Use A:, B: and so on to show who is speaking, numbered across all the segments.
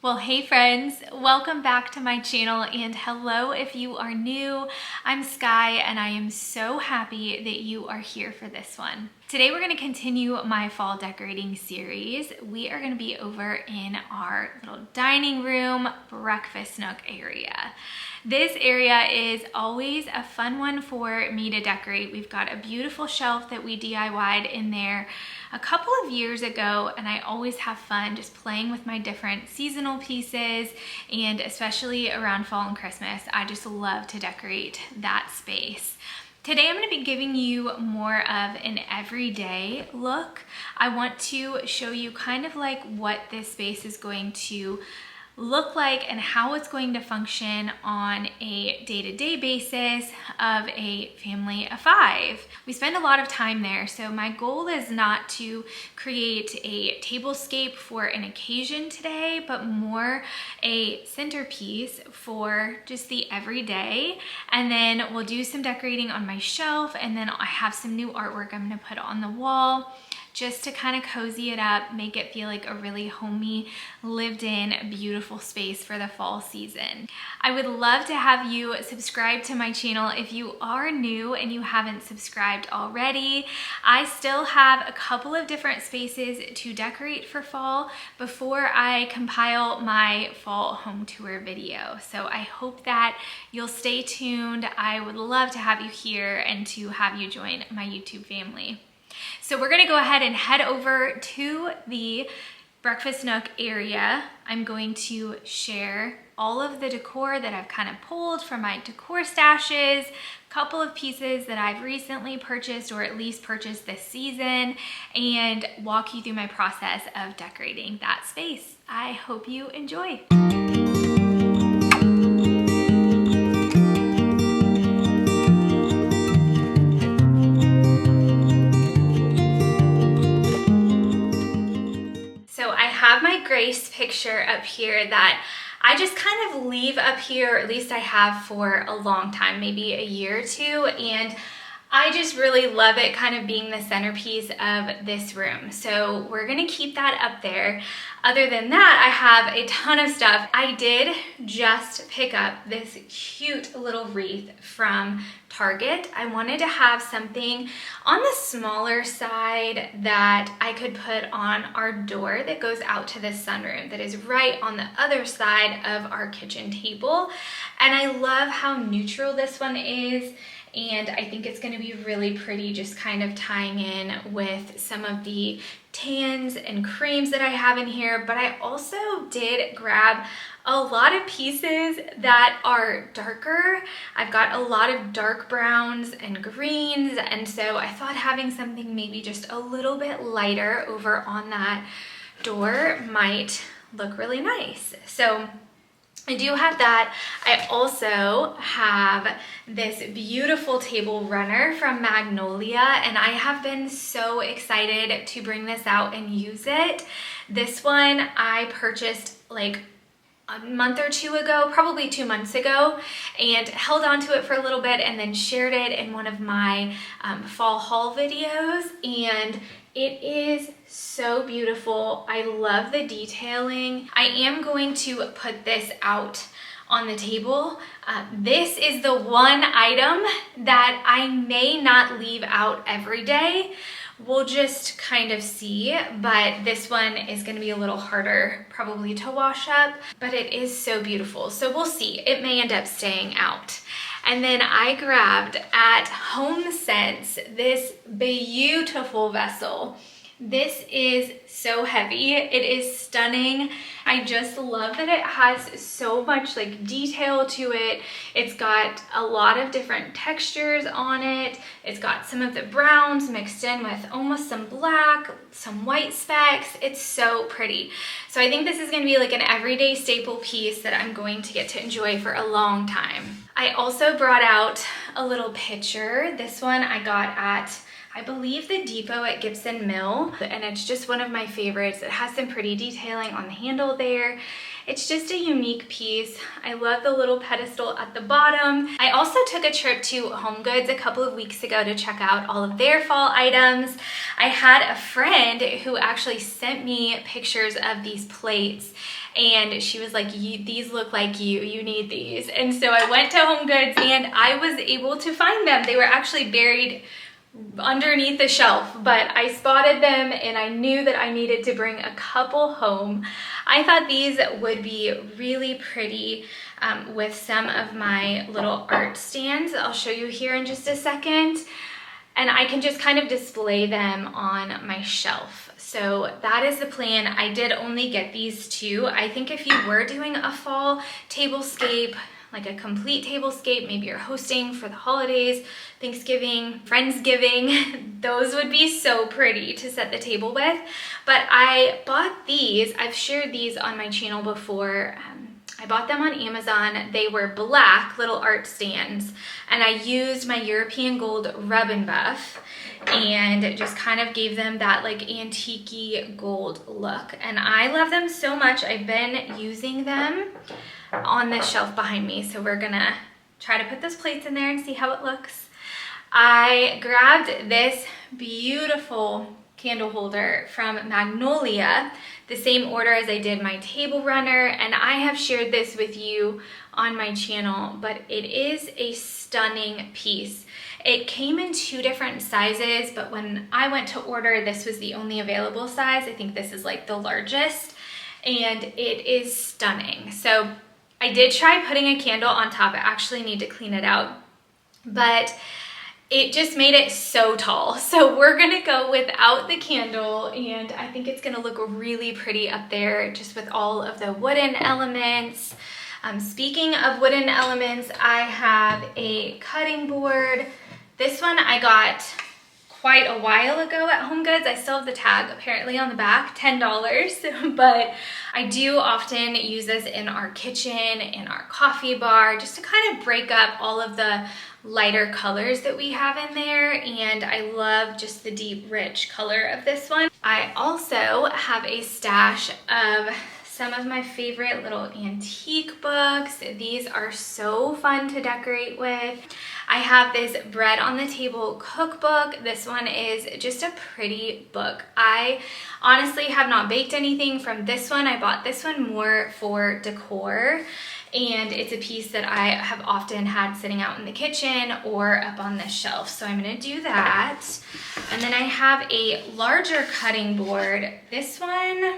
A: Well, hey friends, welcome back to my channel and hello if you are new. I'm Sky and I am so happy that you are here for this one. Today we're going to continue my fall decorating series. We are going to be over in our little dining room breakfast nook area. This area is always a fun one for me to decorate. We've got a beautiful shelf that we DIY'd in there a couple of years ago, and I always have fun just playing with my different seasonal pieces, and especially around fall and Christmas, I just love to decorate that space. Today I'm going to be giving you more of an everyday look. I want to show you kind of like what this space is going to look like and how it's going to function on a day-to-day basis of a family of 5. We spend a lot of time there, so my goal is not to create a tablescape for an occasion today, but more a centerpiece for just the everyday. And then we'll do some decorating on my shelf, and then I have some new artwork I'm gonna put on the wall just to kind of cozy it up, make it feel like a really homey, lived-in, beautiful space for the fall season. I would love to have you subscribe to my channel if you are new and you haven't subscribed already. I still have a couple of different spaces to decorate for fall before I compile my fall home tour video. So I hope that you'll stay tuned. I would love to have you here and to have you join my YouTube family. So we're gonna go ahead and head over to the breakfast nook area. I'm going to share all of the decor that I've kind of pulled from my decor stashes, a couple of pieces that I've recently purchased or at least purchased this season, and walk you through my process of decorating that space. I hope you enjoy. Grace picture up here that I just kind of leave up here, or at least I have for a long time, maybe a year or two, and I just really love it kind of being the centerpiece of this room. So we're gonna keep that up there. Other than that, I have a ton of stuff. I did just pick up this cute little wreath from Target. I wanted to have something on the smaller side that I could put on our door that goes out to the sunroom that is right on the other side of our kitchen table. And I love how neutral this one is. And I think it's going to be really pretty, just kind of tying in with some of the tans and creams that I have in here. But I also did grab a lot of pieces that are darker. I've got a lot of dark browns and greens, and so I thought having something maybe just a little bit lighter over on that door might look really nice. So I do have that. I also have this beautiful table runner from Magnolia, and I have been so excited to bring this out and use it. This one I purchased like a month or two ago, probably 2 months ago, and held on to it for a little bit and then shared it in one of my fall haul videos, and it is so beautiful. I love the detailing. I am going to put this out on the table. This is the one item that I may not leave out every day. We'll just kind of see, but this one is gonna be a little harder probably to wash up, but it is so beautiful. So we'll see, it may end up staying out. And then I grabbed at HomeSence this beautiful vessel. This is so heavy. It is stunning. I just love that it has so much like detail to it. It's got a lot of different textures on it. It's got some of the browns mixed in with almost some black, some white specks. It's so pretty. So I think this is gonna be like an everyday staple piece that I'm going to get to enjoy for a long time. I also brought out a little pitcher. This one I got at, I believe, the Depot at Gibson Mill, and it's just one of my favorites. It has some pretty detailing on the handle there. It's just a unique piece. I love the little pedestal at the bottom. I also took a trip to HomeGoods a couple of weeks ago to check out all of their fall items. I had a friend who actually sent me pictures of these plates, and she was like, these look like you need these. And so I went to HomeGoods and I was able to find them. They were actually buried underneath the shelf, but I spotted them and I knew that I needed to bring a couple home. I thought these would be really pretty with some of my little art stands. I'll show you here in just a second. And I can just kind of display them on my shelf. So that is the plan. I did only get these two. I think if you were doing a fall tablescape, like a complete tablescape, maybe you're hosting for the holidays, Thanksgiving, Friendsgiving, those would be so pretty to set the table with. But I bought these. I've shared these on my channel before. I bought them on Amazon. They were black little art stands, and I used my European gold rub and buff and just kind of gave them that like antique-y gold look. And I love them so much. I've been using them on this shelf behind me. So we're gonna try to put those plates in there and see how it looks. I grabbed this beautiful candle holder from Magnolia, the same order as I did my table runner, and I have shared this with you on my channel, but it is a stunning piece. It came in 2 different sizes, but when I went to order, this was the only available size. I think this is like the largest, and it is stunning. So I did try putting a candle on top. I actually need to clean it out, but it just made it so tall. So we're gonna go without the candle, and I think it's gonna look really pretty up there just with all of the wooden elements. Speaking of wooden elements, I have a cutting board. This one I got quite a while ago at HomeGoods. I still have the tag apparently on the back, $10, but I do often use this in our kitchen, in our coffee bar, just to kind of break up all of the lighter colors that we have in there, and I love just the deep rich color of this one. I also have a stash of some of my favorite little antique books. These are so fun to decorate with. I have this bread on the table cookbook. This one is just a pretty book. I honestly have not baked anything from this one. I bought this one more for decor, and it's a piece that I have often had sitting out in the kitchen or up on this shelf. So I'm gonna do that. And then I have a larger cutting board. This one,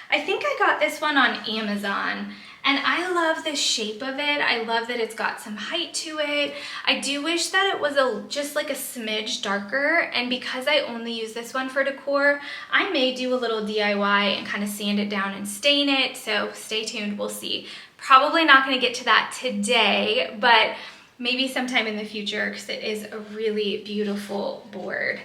A: I think I got this one on Amazon, and I love the shape of it. I love that it's got some height to it. I do wish that it was just like a smidge darker, and because I only use this one for decor, I may do a little DIY and kind of sand it down and stain it, so stay tuned, we'll see. Probably not gonna get to that today, but maybe sometime in the future because it is a really beautiful board.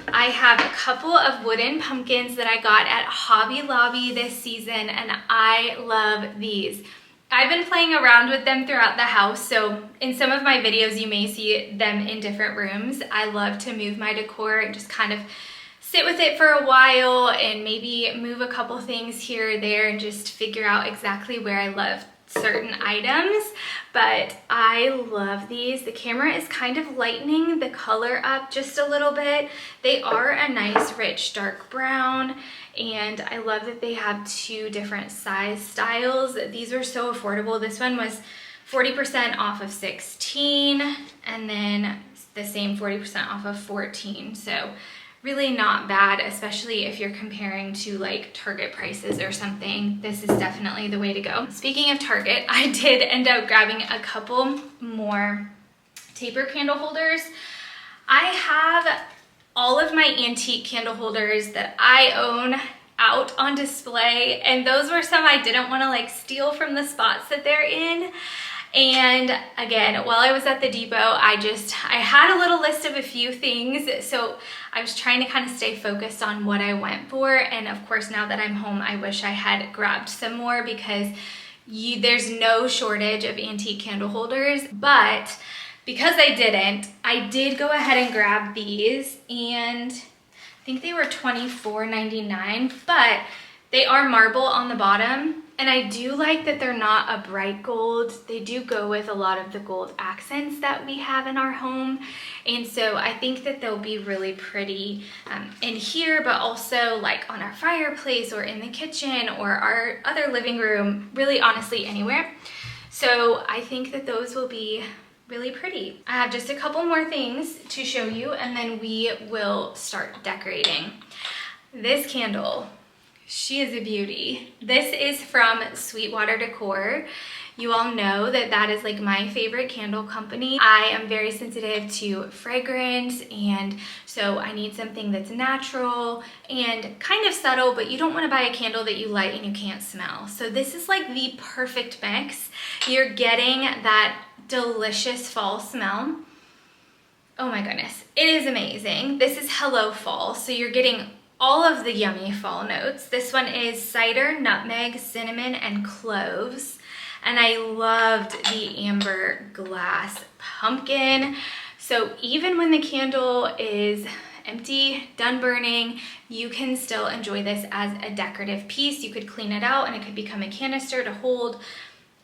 A: I have a couple of wooden pumpkins that I got at Hobby Lobby this season, and I love these. I've been playing around with them throughout the house, so in some of my videos you may see them in different rooms. I love to move my decor and just kind of sit with it for a while and maybe move a couple things here or there and just figure out exactly where I love certain items, but I love these. The camera is kind of lightening the color up just a little bit. They are a nice rich dark brown, and I love that they have 2 different size styles. These were so affordable. This one was 40% off of 16, and then the same 40% off of 14. So really not bad, especially if you're comparing to like Target prices or something. This is definitely the way to go. Speaking of Target, I did end up grabbing a couple more taper candle holders. I have all of my antique candle holders that I own out on display, and those were some I didn't want to like steal from the spots that they're in. And again, while I was at the depot, I had a little list of a few things, so I was trying to kind of stay focused on what I went for. And of course, now that I'm home, I wish I had grabbed some more because there's no shortage of antique candle holders. But because I didn't, I did go ahead and grab these, and I think they were $24.99, but they are marble on the bottom, And I do like that they're not a bright gold. They do go with a lot of the gold accents that we have in our home. And so I think that they'll be really pretty in here, but also like on our fireplace or in the kitchen or our other living room, really honestly anywhere. So I think that those will be really pretty. I have just a couple more things to show you and then we will start decorating. This candle, she is a beauty. This is from Sweetwater Decor. You all know that that is like my favorite candle company. I am very sensitive to fragrance, and so I need something that's natural and kind of subtle, but you don't want to buy a candle that you light and you can't smell. So this is like the perfect mix. You're getting that delicious fall smell. Oh my goodness, it is amazing. This is Hello Fall, so you're getting all of the yummy fall notes. This one is cider, nutmeg, cinnamon, and cloves. And I loved the amber glass pumpkin. So even when the candle is empty, done burning, you can still enjoy this as a decorative piece. You could clean it out and it could become a canister to hold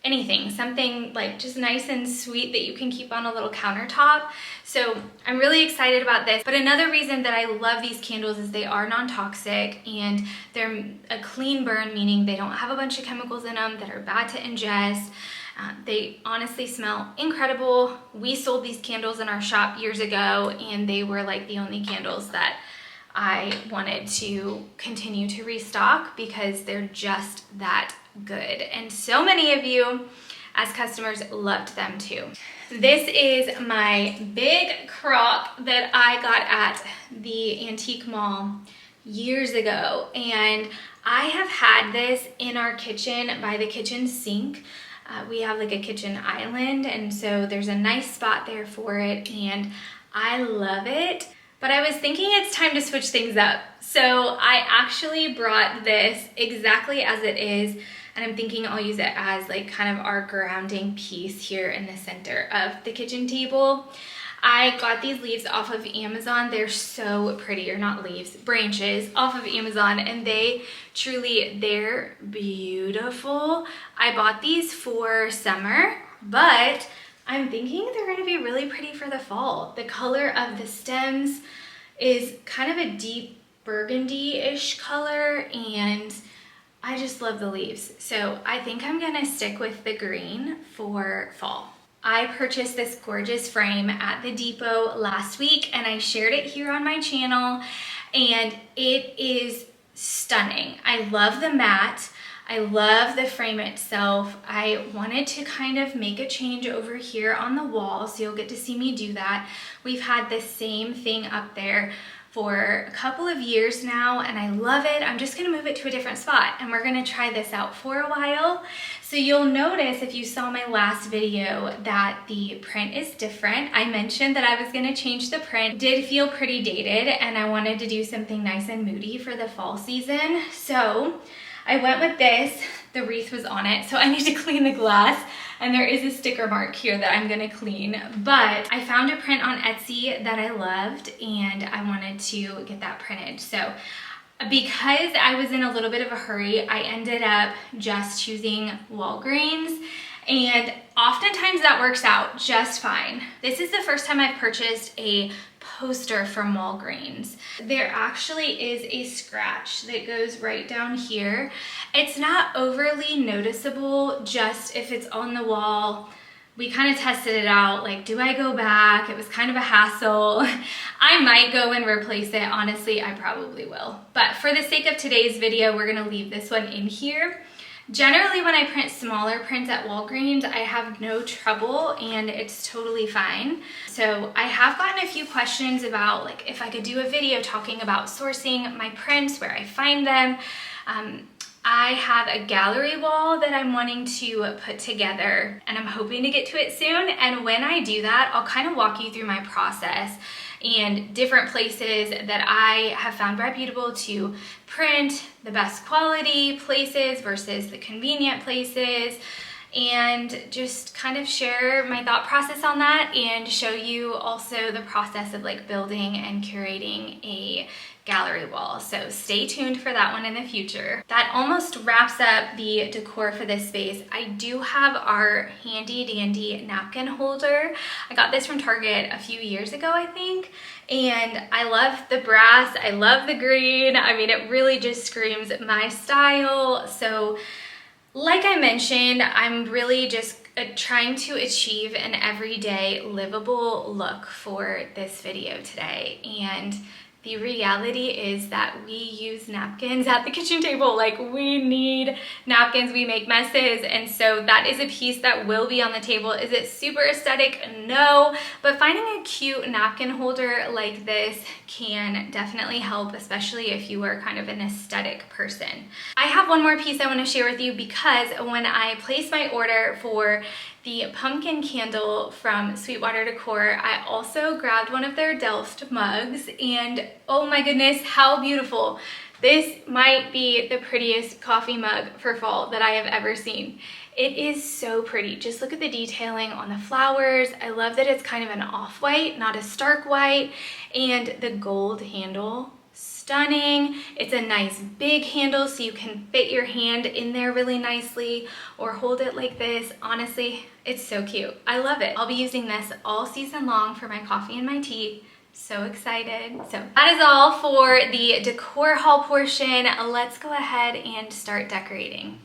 A: anything, something like just nice and sweet that you can keep on a little countertop. So I'm really excited about this. But another reason that I love these candles is they are non-toxic and they're a clean burn, meaning they don't have a bunch of chemicals in them that are bad to ingest. They honestly smell incredible. We sold these candles in our shop years ago and they were like the only candles that I wanted to continue to restock because they're just that good. And so many of you as customers loved them too. This is my big crock that I got at the antique mall years ago. And I have had this in our kitchen by the kitchen sink. We have like a kitchen island, and so there's a nice spot there for it, and I love it. But I was thinking it's time to switch things up. So I actually brought this exactly as it is, and I'm thinking I'll use it as like kind of our grounding piece here in the center of the kitchen table. I got these leaves off of Amazon. They're so pretty, or not leaves, branches off of Amazon, and they're beautiful. I bought these for summer, but I'm thinking they're gonna be really pretty for the fall. The color of the stems is kind of a deep burgundy-ish color, and I just love the leaves. So I think I'm gonna stick with the green for fall. I purchased this gorgeous frame at the depot last week and I shared it here on my channel, and it is stunning. I love the mat. I love the frame itself. I wanted to kind of make a change over here on the wall, so you'll get to see me do that. We've had the same thing up there for a couple of years now and I love it. I'm just gonna move it to a different spot and we're gonna try this out for a while. So you'll notice if you saw my last video that the print is different. I mentioned that I was gonna change the print. It did feel pretty dated and I wanted to do something nice and moody for the fall season. So I went with this. The wreath was on it, so I need to clean the glass, and there is a sticker mark here that I'm gonna clean. But I found a print on Etsy that I loved and I wanted to get that printed. So because I was in a little bit of a hurry, I ended up just choosing Walgreens, and oftentimes that works out just fine. This is the first time I've purchased a poster from Walgreens. There actually is a scratch that goes right down here. It's not overly noticeable, just if it's on the wall. We kind of tested it out, like, do I go back? It was kind of a hassle. I might go and replace it. Honestly, I probably will. But for the sake of today's video, we're gonna leave this one in here. Generally, when I print smaller prints at Walgreens, I have no trouble and it's totally fine. So I have gotten a few questions about like if I could do a video talking about sourcing my prints, where I find them. I have a gallery wall that I'm wanting to put together and I'm hoping to get to it soon. And when I do that, I'll kind of walk you through my process and different places that I have found reputable to print, the best quality places versus the convenient places, and just kind of share my thought process on that and show you also the process of like building and curating a gallery wall. So stay tuned for that one in the future. That almost wraps up the decor for this space. I do have our handy dandy napkin holder. I got this from Target a few years ago, I think. And I love the brass, I love the green. I mean, it really just screams my style. So like I mentioned, I'm really just trying to achieve an everyday livable look for this video today. And the reality is that we use napkins at the kitchen table. Like, we need napkins, we make messes, and so that is a piece that will be on the table. Is it super aesthetic? No, but finding a cute napkin holder like this can definitely help, especially if you are kind of an aesthetic person. I have one more piece I want to share with you, because when I placed my order for the pumpkin candle from Sweetwater Decor, I also grabbed one of their Delft mugs, and oh my goodness, how beautiful. This might be the prettiest coffee mug for fall that I have ever seen. It is so pretty. Just look at the detailing on the flowers. I love that it's kind of an off-white, not a stark white, and the gold handle. Stunning. It's a nice big handle so you can fit your hand in there really nicely or hold it like this. Honestly, it's so cute. I love it. I'll be using this all season long for my coffee and my tea. So excited. So that is all for the decor haul portion. Let's go ahead and start decorating.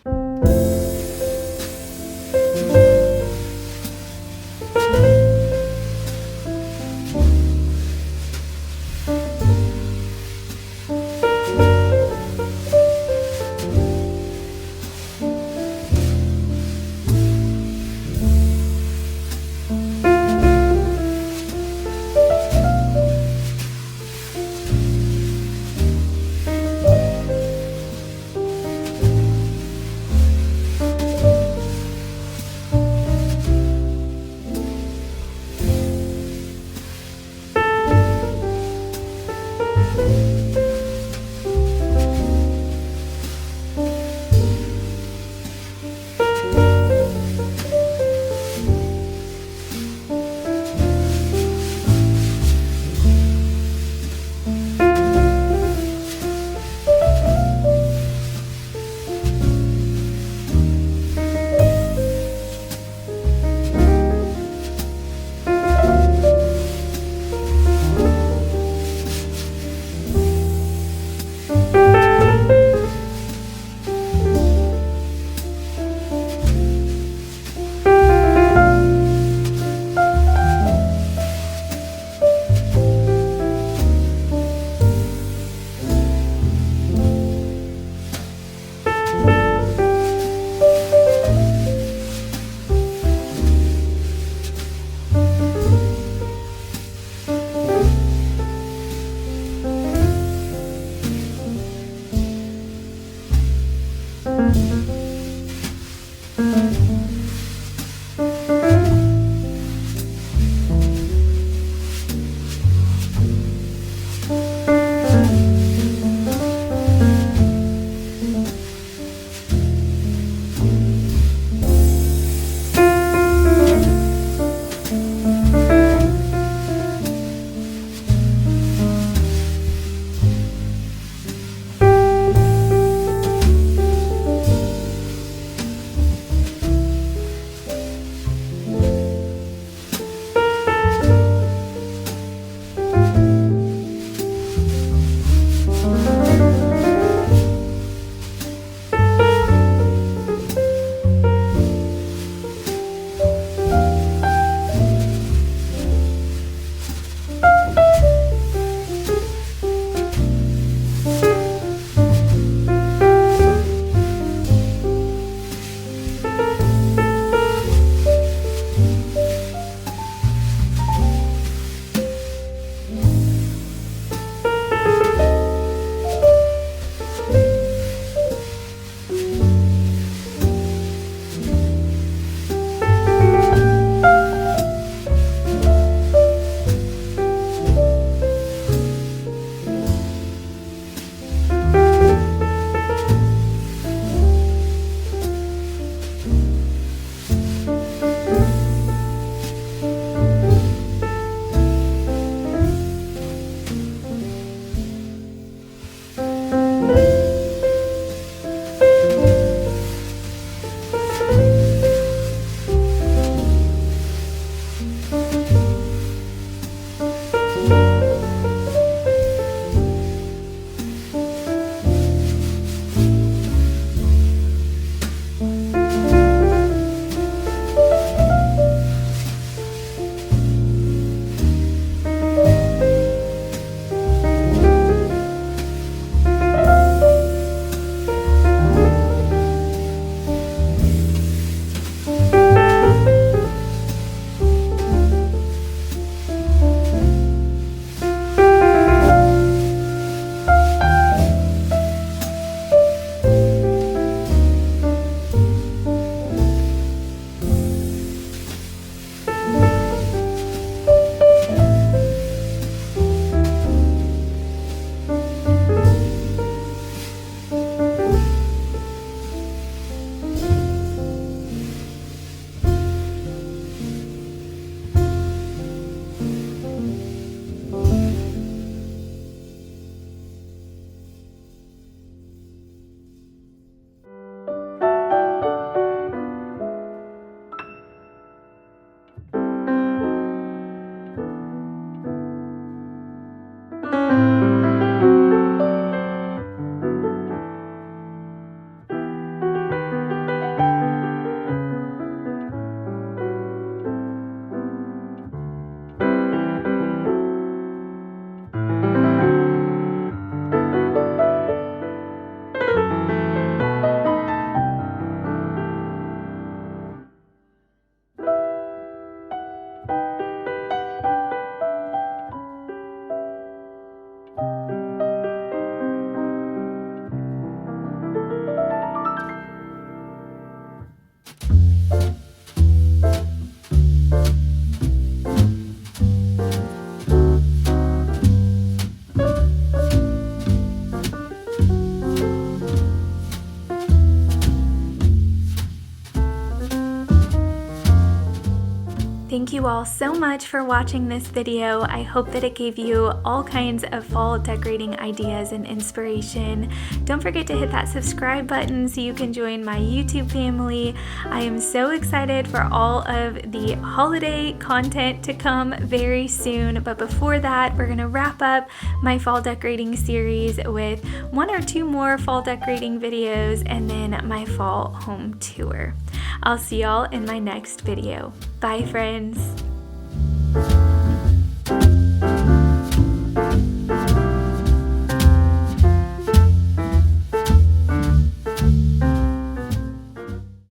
A: Thank you all so much for watching this video. I hope that it gave you all kinds of fall decorating ideas and inspiration. Don't forget to hit that subscribe button so you can join my YouTube family. I am so excited for all of the holiday content to come very soon, but before that, we're gonna wrap up my fall decorating series with 1 or 2 more fall decorating videos and then my fall home tour. I'll see y'all in my next video. Bye, friends.